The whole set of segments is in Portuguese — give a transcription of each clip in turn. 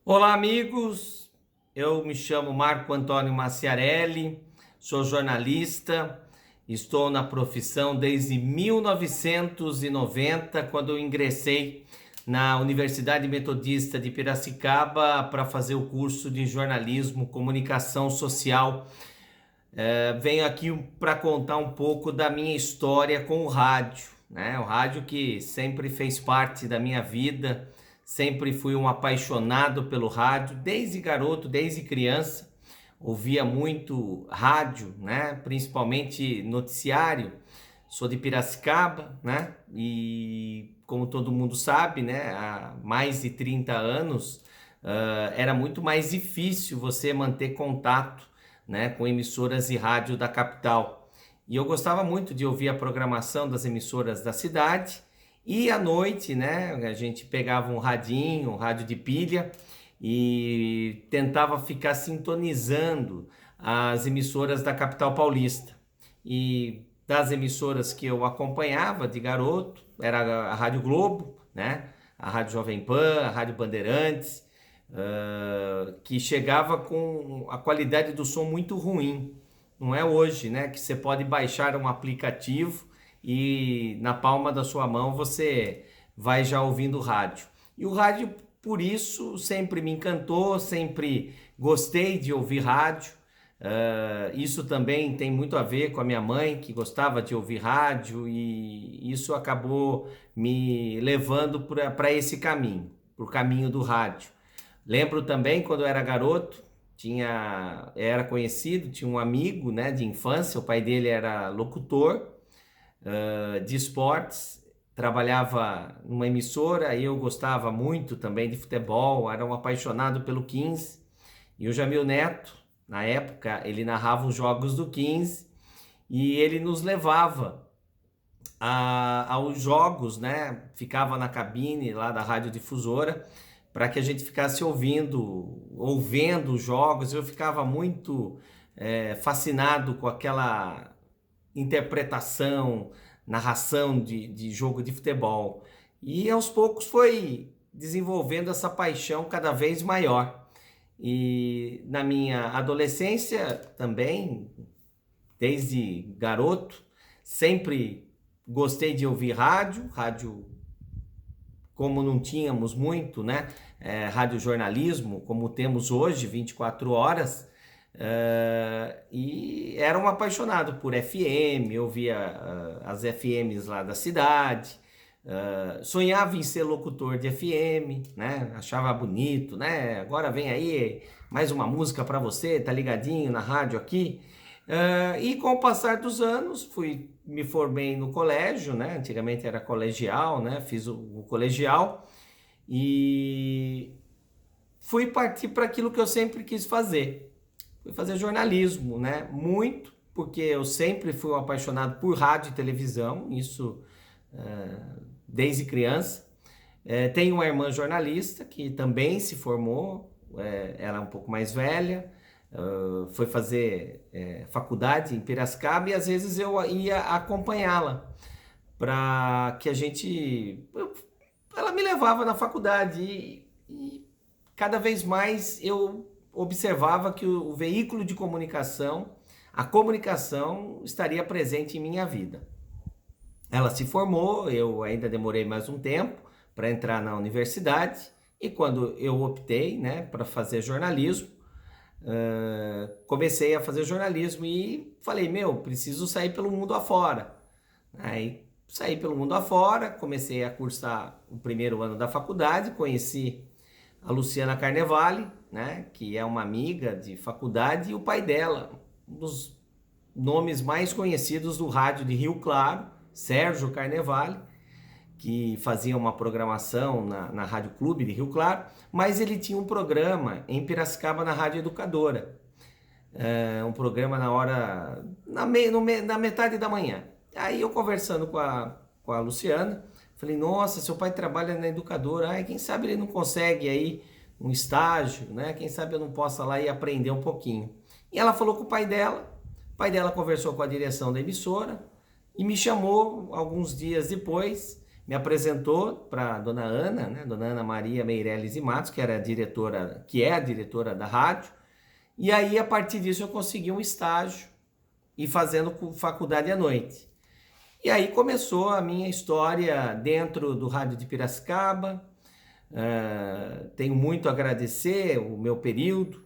Olá, amigos. Eu me chamo Marco Antônio Maciarelli, sou jornalista, estou na profissão desde 1990, quando eu ingressei na Universidade Metodista de Piracicaba para fazer o curso de jornalismo, comunicação social. Venho aqui para contar um pouco da minha história com o rádio, né? O rádio que sempre fez parte da minha vida, sempre fui um apaixonado pelo rádio, desde garoto, desde criança, ouvia muito rádio, né? Principalmente noticiário. Sou de Piracicaba, né? E como todo mundo sabe, né? Há mais de 30 anos, era muito mais difícil você manter contato, né, com emissoras e rádio da capital. E eu gostava muito de ouvir a programação das emissoras da cidade. E à noite, né, a gente pegava um radinho, um rádio de pilha e tentava ficar sintonizando as emissoras da capital paulista. E das emissoras que eu acompanhava de garoto, era a Rádio Globo, né, a Rádio Jovem Pan, a Rádio Bandeirantes, que chegava com a qualidade do som muito ruim. Não é hoje, né, que você pode baixar um aplicativo e na palma da sua mão você vai já ouvindo rádio. E o rádio, por isso, sempre me encantou, sempre gostei de ouvir rádio. Isso também tem muito a ver com a minha mãe, que gostava de ouvir rádio, e isso acabou me levando para esse caminho, para o caminho do rádio. Lembro também quando eu era garoto, era conhecido, tinha um amigo, né, de infância, o pai dele era locutor de esportes, trabalhava numa emissora, e eu gostava muito também de futebol, era um apaixonado pelo 15, e o Jamil Neto, na época, ele narrava os jogos do 15 e ele nos levava aos jogos, né? Ficava na cabine lá da radiodifusora para que a gente ficasse ouvendo os jogos. Eu ficava muito fascinado com aquela interpretação, narração de jogo de futebol. E aos poucos foi desenvolvendo essa paixão cada vez maior. E na minha adolescência também, desde garoto, sempre gostei de ouvir rádio como não tínhamos muito, né? Rádio jornalismo, como temos hoje, 24 horas, e era um apaixonado por FM, eu via as FMs lá da cidade, sonhava em ser locutor de FM, né? Achava bonito, né? Agora vem aí mais uma música para você, tá ligadinho na rádio aqui. E com o passar dos anos, me formei no colégio, né? Antigamente era colegial, né? Fiz o colegial e fui partir para aquilo que eu sempre quis fazer. Fui fazer jornalismo, né? Muito, porque eu sempre fui um apaixonado por rádio e televisão, isso desde criança. Tenho uma irmã jornalista que também se formou, ela é um pouco mais velha, foi fazer faculdade em Piracicaba, e às vezes eu ia acompanhá-la para que ela me levava na faculdade, e cada vez mais eu observava que o veículo de comunicação, a comunicação, estaria presente em minha vida. Ela se formou, eu ainda demorei mais um tempo para entrar na universidade, e quando eu optei, né, para fazer jornalismo, comecei a fazer jornalismo e falei, preciso sair pelo mundo afora. Aí saí pelo mundo afora, comecei a cursar o primeiro ano da faculdade, conheci a Luciana Carnevale, né, que é uma amiga de faculdade, e o pai dela, um dos nomes mais conhecidos do rádio de Rio Claro, Sérgio Carnevale, que fazia uma programação na Rádio Clube de Rio Claro, mas ele tinha um programa em Piracicaba na Rádio Educadora, um programa na metade da manhã. Aí eu conversando com a Luciana, falei, nossa, seu pai trabalha na Educadora, quem sabe ele não consegue aí um estágio, né? Quem sabe eu não possa lá e aprender um pouquinho. E ela falou com o pai dela conversou com a direção da emissora e me chamou alguns dias depois me apresentou para a dona Ana, né? Dona Ana Maria Meirelles e Matos, que é a diretora da rádio. E aí, a partir disso, eu consegui um estágio e fazendo faculdade à noite. E aí começou a minha história dentro do Rádio de Piracicaba. Tenho muito a agradecer o meu período.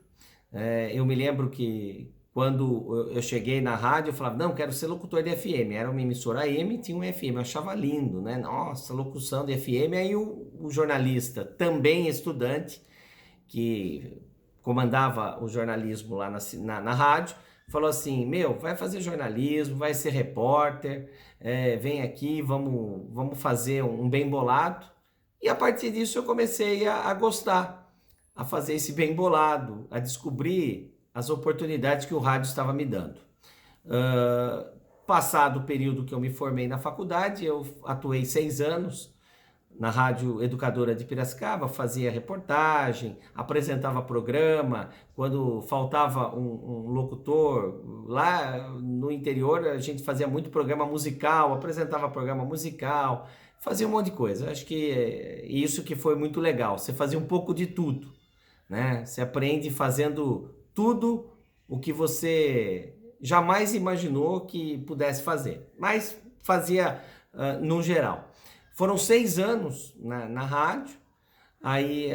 Eu me lembro que quando eu cheguei na rádio, eu falava, não, quero ser locutor de FM. Era uma emissora AM, tinha um FM, eu achava lindo, né? Nossa, locução de FM. Aí o jornalista, também estudante, que comandava o jornalismo lá na rádio, falou assim, vai fazer jornalismo, vai ser repórter, vem aqui, vamos fazer um bem bolado. E a partir disso eu comecei a gostar, a fazer esse bem bolado, a descobrir as oportunidades que o rádio estava me dando. Passado o período que eu me formei na faculdade, eu atuei 6 anos na Rádio Educadora de Piracicaba, fazia reportagem, apresentava programa. Quando faltava um locutor, lá no interior a gente fazia muito programa musical, apresentava programa musical, fazia um monte de coisa. Acho que é isso que foi muito legal, você fazia um pouco de tudo, né? Você aprende fazendo tudo o que você jamais imaginou que pudesse fazer, mas fazia no geral. Foram 6 anos na rádio, aí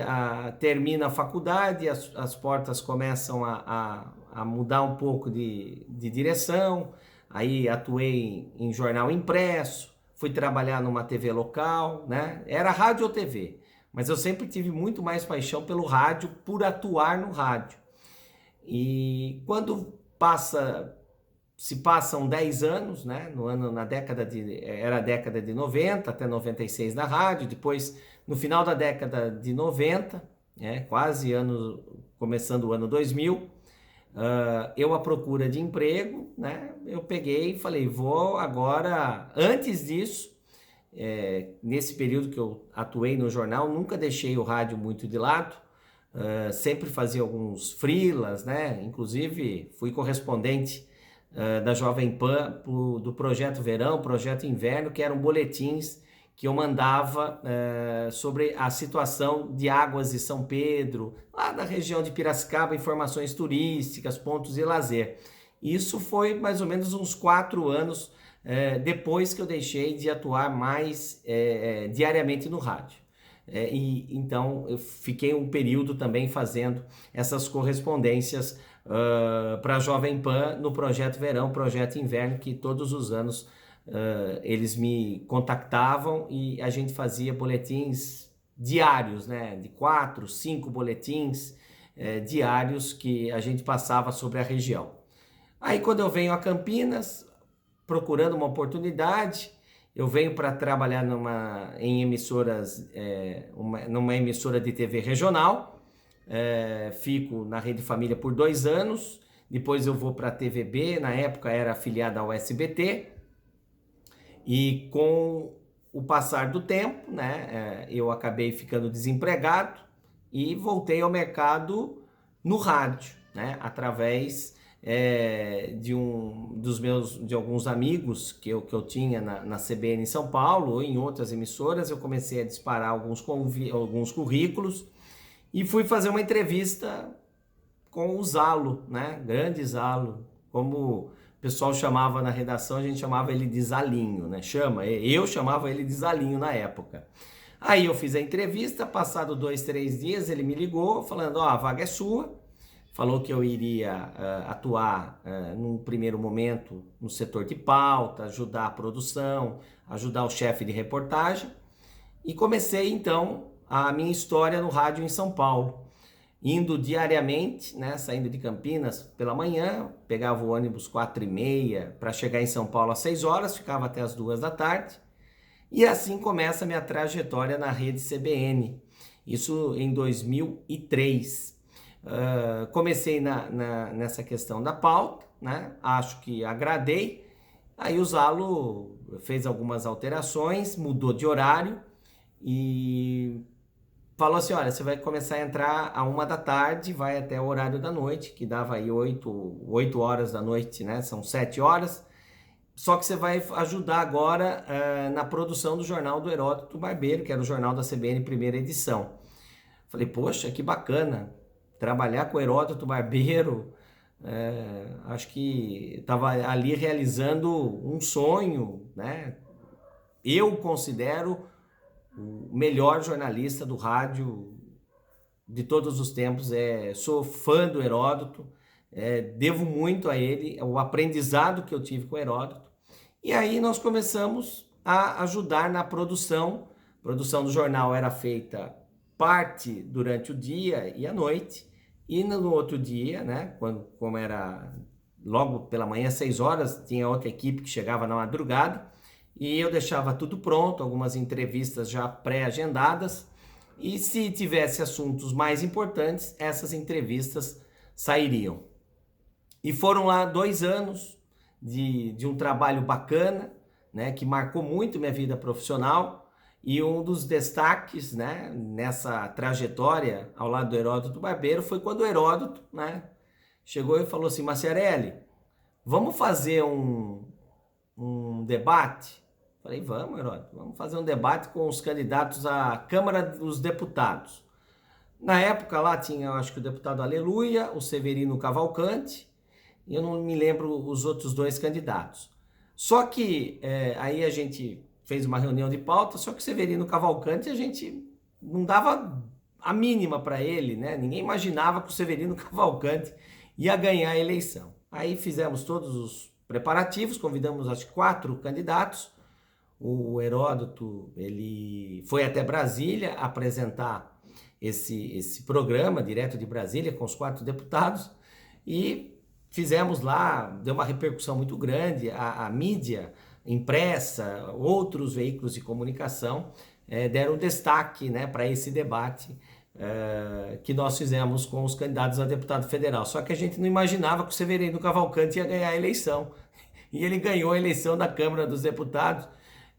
termina a faculdade, as portas começam a mudar um pouco de direção, aí atuei em jornal impresso, fui trabalhar numa TV local, né? Era rádio ou TV, mas eu sempre tive muito mais paixão pelo rádio, por atuar no rádio. E quando se passam 10 anos, né? Era a década de 90 até 96 na rádio, depois no final da década de 90, né? Começando o ano 2000, eu à procura de emprego, né? Eu peguei e falei, vou agora, antes disso, nesse período que eu atuei no jornal, nunca deixei o rádio muito de lado, sempre fazia alguns freelas, né? Inclusive fui correspondente da Jovem Pan, do Projeto Verão, Projeto Inverno, que eram boletins que eu mandava sobre a situação de águas de São Pedro, lá na região de Piracicaba, informações turísticas, pontos de lazer. Isso foi mais ou menos uns 4 anos depois que eu deixei de atuar mais diariamente no rádio. Então eu fiquei um período também fazendo essas correspondências para a Jovem Pan no Projeto Verão, Projeto Inverno, que todos os anos eles me contactavam e a gente fazia boletins diários, né? De 4, 5 boletins diários que a gente passava sobre a região. Aí quando eu venho a Campinas, procurando uma oportunidade, eu venho para trabalhar numa emissora de TV regional. Fico na Rede Família por 2 anos, depois eu vou para a TVB, na época era afiliada ao SBT, e com o passar do tempo, né, eu acabei ficando desempregado e voltei ao mercado no rádio, né, através de alguns amigos que eu tinha na CBN em São Paulo ou em outras emissoras. Eu comecei a disparar alguns currículos e fui fazer uma entrevista com o Zalo, né? Grande Zalo, como o pessoal chamava na redação, a gente chamava ele de Zalinho, né? Eu chamava ele de Zalinho na época. Aí eu fiz a entrevista, passado 2, 3 dias, ele me ligou falando, a vaga é sua. Falou que eu iria atuar num primeiro momento no setor de pauta, ajudar a produção, ajudar o chefe de reportagem. E comecei então a minha história no rádio em São Paulo, indo diariamente, né, saindo de Campinas pela manhã, pegava o ônibus 4h30 para chegar em São Paulo às 6 horas, ficava até as 2 da tarde. E assim começa a minha trajetória na rede CBN, isso em 2003. Comecei nessa questão da pauta, né? Acho que agradei. Aí o Zalo fez algumas alterações, mudou de horário e falou assim, olha, você vai começar a entrar à 1 da tarde, vai até o horário da noite, que dava aí 8 horas da noite, né? São 7 horas. só que você vai ajudar agora na produção do jornal do Heródoto Barbeiro, que era o jornal da CBN primeira edição. Falei, poxa, que bacana, trabalhar com o Heródoto Barbeiro, acho que estava ali realizando um sonho, né? Eu considero o melhor jornalista do rádio de todos os tempos, sou fã do Heródoto, devo muito a ele, o aprendizado que eu tive com o Heródoto. E aí nós começamos a ajudar na produção. A produção do jornal era feita parte durante o dia e a noite, e no outro dia, né, como era logo pela manhã, 6 horas, tinha outra equipe que chegava na madrugada, e eu deixava tudo pronto, algumas entrevistas já pré-agendadas, e se tivesse assuntos mais importantes, essas entrevistas sairiam. E foram lá 2 anos de um trabalho bacana, né, que marcou muito minha vida profissional, e um dos destaques, né, nessa trajetória ao lado do Heródoto Barbeiro foi quando o Heródoto, né, chegou e falou assim, Maciarelli, vamos fazer um debate? Falei, vamos, Heródoto, vamos fazer um debate com os candidatos à Câmara dos Deputados. Na época lá tinha, acho que o deputado Aleluia, o Severino Cavalcante, e eu não me lembro os outros 2 candidatos. Só que aí a gente fez uma reunião de pauta, só que o Severino Cavalcante a gente não dava a mínima para ele, né? Ninguém imaginava que o Severino Cavalcante ia ganhar a eleição. Aí fizemos todos os preparativos, convidamos acho que 4 candidatos. O Heródoto, ele foi até Brasília apresentar esse programa direto de Brasília com os 4 deputados e fizemos lá, deu uma repercussão muito grande, a mídia impressa, outros veículos de comunicação deram destaque, né, para esse debate que nós fizemos com os candidatos a deputado federal. Só que a gente não imaginava que o Severino Cavalcante ia ganhar a eleição. E ele ganhou a eleição da Câmara dos Deputados.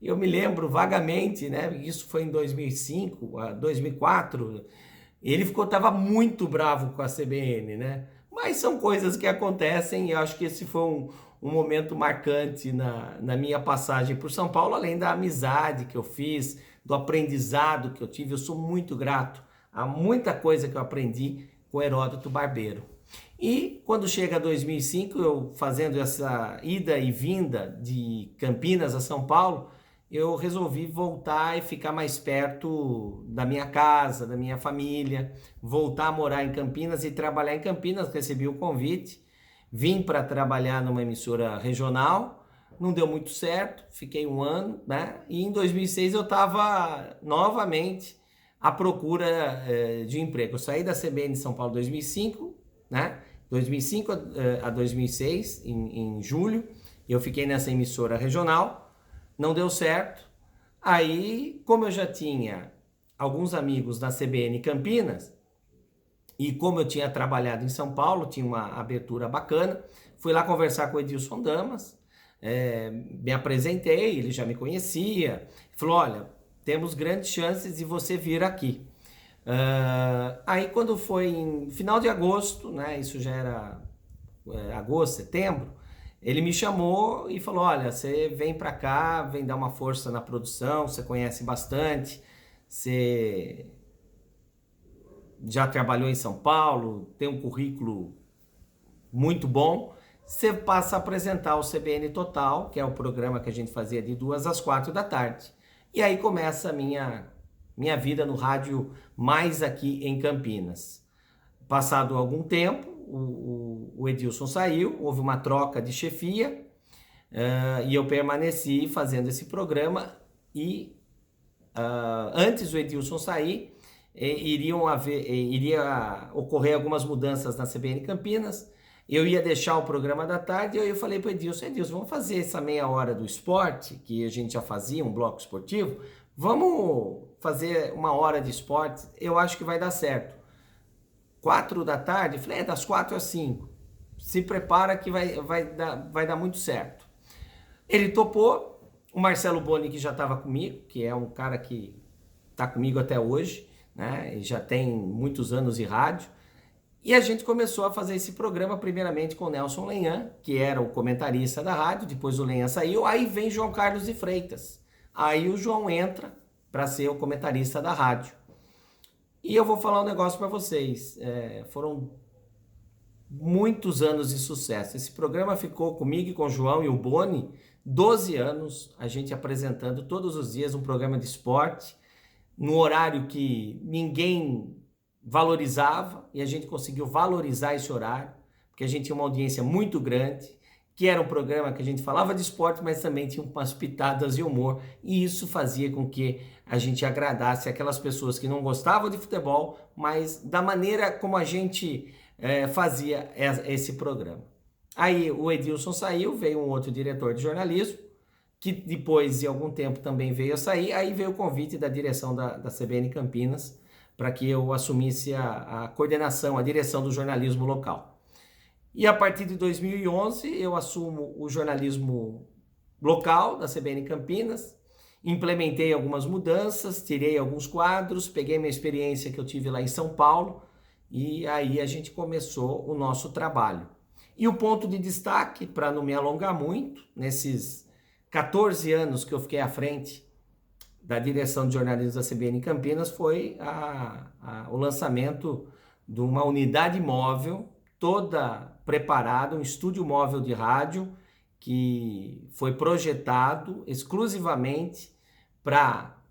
Eu me lembro vagamente, né, isso foi em 2005, 2004, ele estava muito bravo com a CBN, né? Mas são coisas que acontecem e eu acho que esse foi um momento marcante na minha passagem por São Paulo, além da amizade que eu fiz, do aprendizado que eu tive. Eu sou muito grato a muita coisa que eu aprendi com o Heródoto Barbeiro. E quando chega 2005, eu fazendo essa ida e vinda de Campinas a São Paulo, eu resolvi voltar e ficar mais perto da minha casa, da minha família, voltar a morar em Campinas e trabalhar em Campinas. Recebi o convite, vim para trabalhar numa emissora regional, não deu muito certo, fiquei 1 ano, né? E em 2006 eu estava novamente à procura de emprego. Eu saí da CBN de São Paulo em 2005, né? 2005 a 2006, em julho, eu fiquei nessa emissora regional. Não deu certo. Aí, como eu já tinha alguns amigos na CBN Campinas, e como eu tinha trabalhado em São Paulo, tinha uma abertura bacana, fui lá conversar com o Edilson Damas, me apresentei, ele já me conhecia, falou, olha, temos grandes chances de você vir aqui. Aí quando foi em final de agosto, né, isso já era agosto, setembro, ele me chamou e falou, olha, você vem para cá, vem dar uma força na produção, você conhece bastante, você já trabalhou em São Paulo, tem um currículo muito bom, você passa a apresentar o CBN Total, que é o programa que a gente fazia de 2 às 4 da tarde. E aí começa a minha vida no rádio, mais aqui em Campinas. Passado algum tempo, o Edilson saiu, houve uma troca de chefia e eu permaneci fazendo esse programa e antes do Edilson sair, iria ocorrer algumas mudanças na CBN Campinas, eu ia deixar o programa da tarde e eu falei para o Edilson, vamos fazer essa meia hora do esporte, que a gente já fazia, um bloco esportivo, vamos fazer 1 hora de esporte, eu acho que vai dar certo. 4 da tarde, falei, das 4 às 5. Se prepara que vai dar muito certo. Ele topou, o Marcelo Boni, que já estava comigo, que é um cara que está comigo até hoje, né? E já tem muitos anos de rádio. E a gente começou a fazer esse programa primeiramente com o Nelson Lenhan, que era o comentarista da rádio, depois o Lenhan saiu, aí vem João Carlos de Freitas. Aí o João entra para ser o comentarista da rádio. E eu vou falar um negócio para vocês, foram muitos anos de sucesso. Esse programa ficou comigo e com o João e o Boni 12 anos, a gente apresentando todos os dias um programa de esporte, no horário que ninguém valorizava, e a gente conseguiu valorizar esse horário, porque a gente tinha uma audiência muito grande, que era um programa que a gente falava de esporte, mas também tinha umas pitadas de humor, e isso fazia com que a gente agradasse aquelas pessoas que não gostavam de futebol, mas da maneira como a gente fazia esse programa. Aí o Edilson saiu, veio um outro diretor de jornalismo, que depois de algum tempo também veio a sair, aí veio o convite da direção da CBN Campinas para que eu assumisse a coordenação, a direção do jornalismo local. E a partir de 2011 eu assumo o jornalismo local da CBN Campinas, implementei algumas mudanças, tirei alguns quadros, peguei minha experiência que eu tive lá em São Paulo e aí a gente começou o nosso trabalho. E o ponto de destaque, para não me alongar muito, nesses 14 anos que eu fiquei à frente da direção de jornalismo da CBN Campinas, foi o lançamento de uma unidade móvel, toda preparada, um estúdio móvel de rádio, que foi projetado exclusivamente para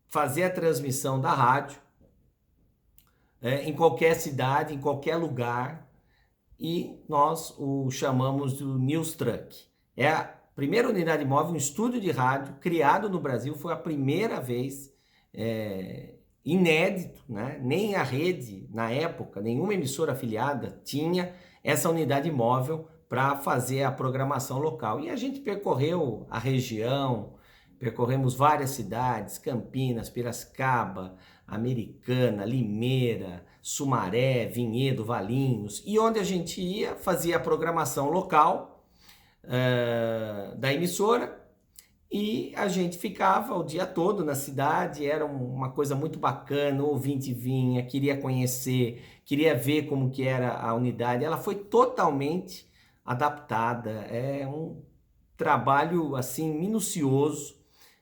fazer a transmissão da rádio em qualquer cidade, em qualquer lugar, e nós o chamamos de News Truck. É a primeira unidade móvel, um estúdio de rádio criado no Brasil, foi a primeira vez, inédito, né? Nem a rede, na época, nenhuma emissora afiliada tinha essa unidade móvel para fazer a programação local. E a gente percorreu a região, percorremos várias cidades, Campinas, Piracicaba, Americana, Limeira, Sumaré, Vinhedo, Valinhos, e onde a gente ia, fazia a programação local da emissora, e a gente ficava o dia todo na cidade, era uma coisa muito bacana, o ouvinte vinha, queria conhecer, queria ver como que era a unidade, ela foi totalmente adaptada, é um trabalho assim minucioso,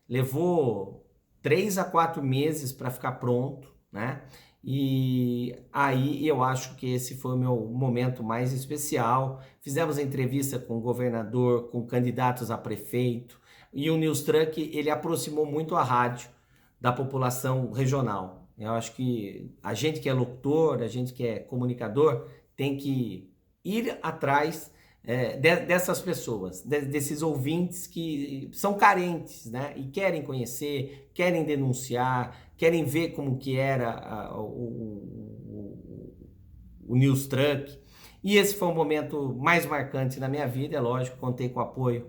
levou 3 a 4 meses para ficar pronto, né? E aí eu acho que esse foi o meu momento mais especial. Fizemos entrevista com o governador, com candidatos a prefeito, e o News Truck, ele aproximou muito a rádio da população regional. Eu acho que a gente que é locutor, a gente que é comunicador, tem que ir atrás dessas pessoas, desses ouvintes que são carentes, né? E querem conhecer, querem denunciar, querem ver como que era o News Truck. E esse foi o momento mais marcante na minha vida, é lógico, contei com o apoio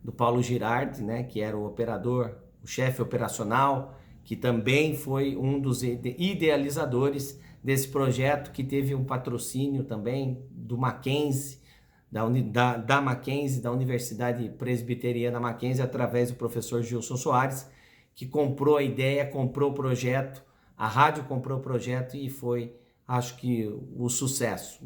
do Paulo Girardi, né, que era o operador, o chefe operacional, que também foi um dos idealizadores desse projeto, que teve um patrocínio também do Mackenzie, da Mackenzie, da Universidade Presbiteriana Mackenzie, através do professor Gilson Soares, que comprou a ideia, comprou o projeto, a rádio comprou o projeto e foi, acho que, o sucesso.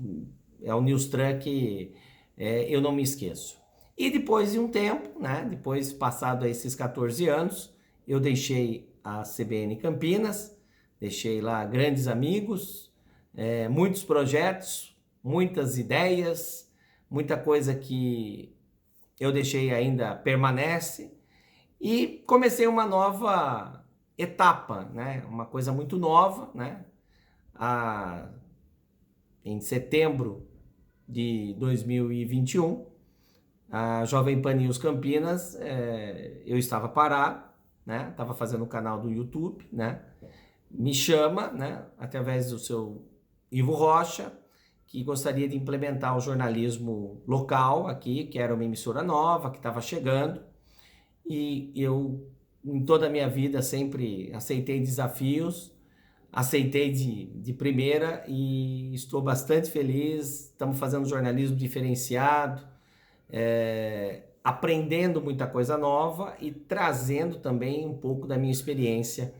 É o News Truck, eu não me esqueço. E depois de um tempo, né, depois passado esses 14 anos, eu deixei a CBN Campinas, deixei lá grandes amigos, muitos projetos, muitas ideias, muita coisa que eu deixei ainda permanece, e comecei uma nova etapa, né? Uma coisa muito nova, né? Em setembro de 2021, a Jovem Pan News Campinas, eu estava parado, né? Estava fazendo um canal do YouTube, né? Me chama, né? Através do seu Ivo Rocha, que gostaria de implementar o jornalismo local aqui, que era uma emissora nova, que estava chegando. E eu, em toda a minha vida, sempre aceitei desafios, aceitei de primeira e estou bastante feliz. Estamos fazendo jornalismo diferenciado, aprendendo muita coisa nova e trazendo também um pouco da minha experiência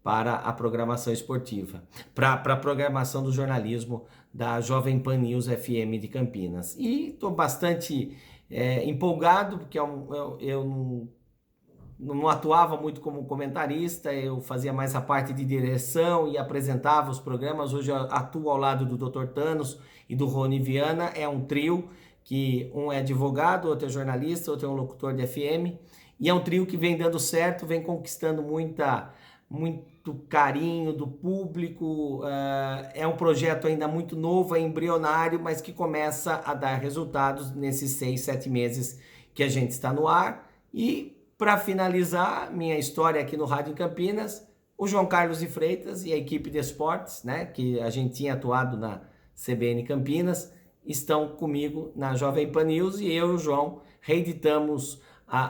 para a programação esportiva, para a programação do jornalismo da Jovem Pan News FM de Campinas. E estou bastante empolgado, porque eu não atuava muito como comentarista, eu fazia mais a parte de direção e apresentava os programas. Hoje eu atuo ao lado do Dr. Thanos e do Rony Viana. É um trio que um é advogado, outro é jornalista, outro é um locutor de FM. E é um trio que vem dando certo, vem conquistando muito carinho do público. É um projeto ainda muito novo, é embrionário, mas que começa a dar resultados nesses 6, 7 meses que a gente está no ar. E para finalizar minha história aqui no Rádio em Campinas, o João Carlos de Freitas e a equipe de esportes, né, que a gente tinha atuado na CBN Campinas, estão comigo na Jovem Pan News, e eu e o João reeditamos,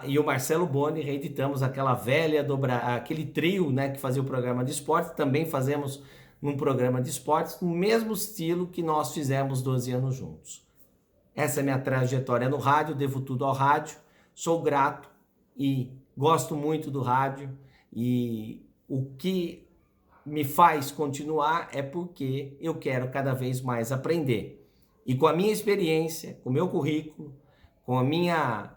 e o Marcelo Boni reeditamos aquela velha aquele trio, né, que fazia o programa de esportes. Também fazemos um programa de esportes no mesmo estilo que nós fizemos 12 anos juntos. Essa é a minha trajetória no rádio, devo tudo ao rádio, sou grato e gosto muito do rádio, e o que me faz continuar é porque eu quero cada vez mais aprender. E com a minha experiência, com o meu currículo, com a minha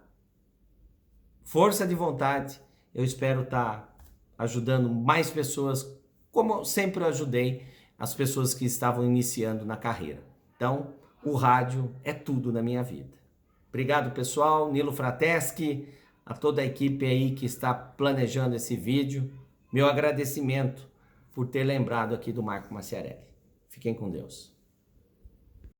força de vontade, eu espero estar ajudando mais pessoas, como sempre eu ajudei as pessoas que estavam iniciando na carreira. Então, o rádio é tudo na minha vida. Obrigado, pessoal. Nilo Frateschi, a toda a equipe aí que está planejando esse vídeo. Meu agradecimento por ter lembrado aqui do Marco Maciarelli. Fiquem com Deus.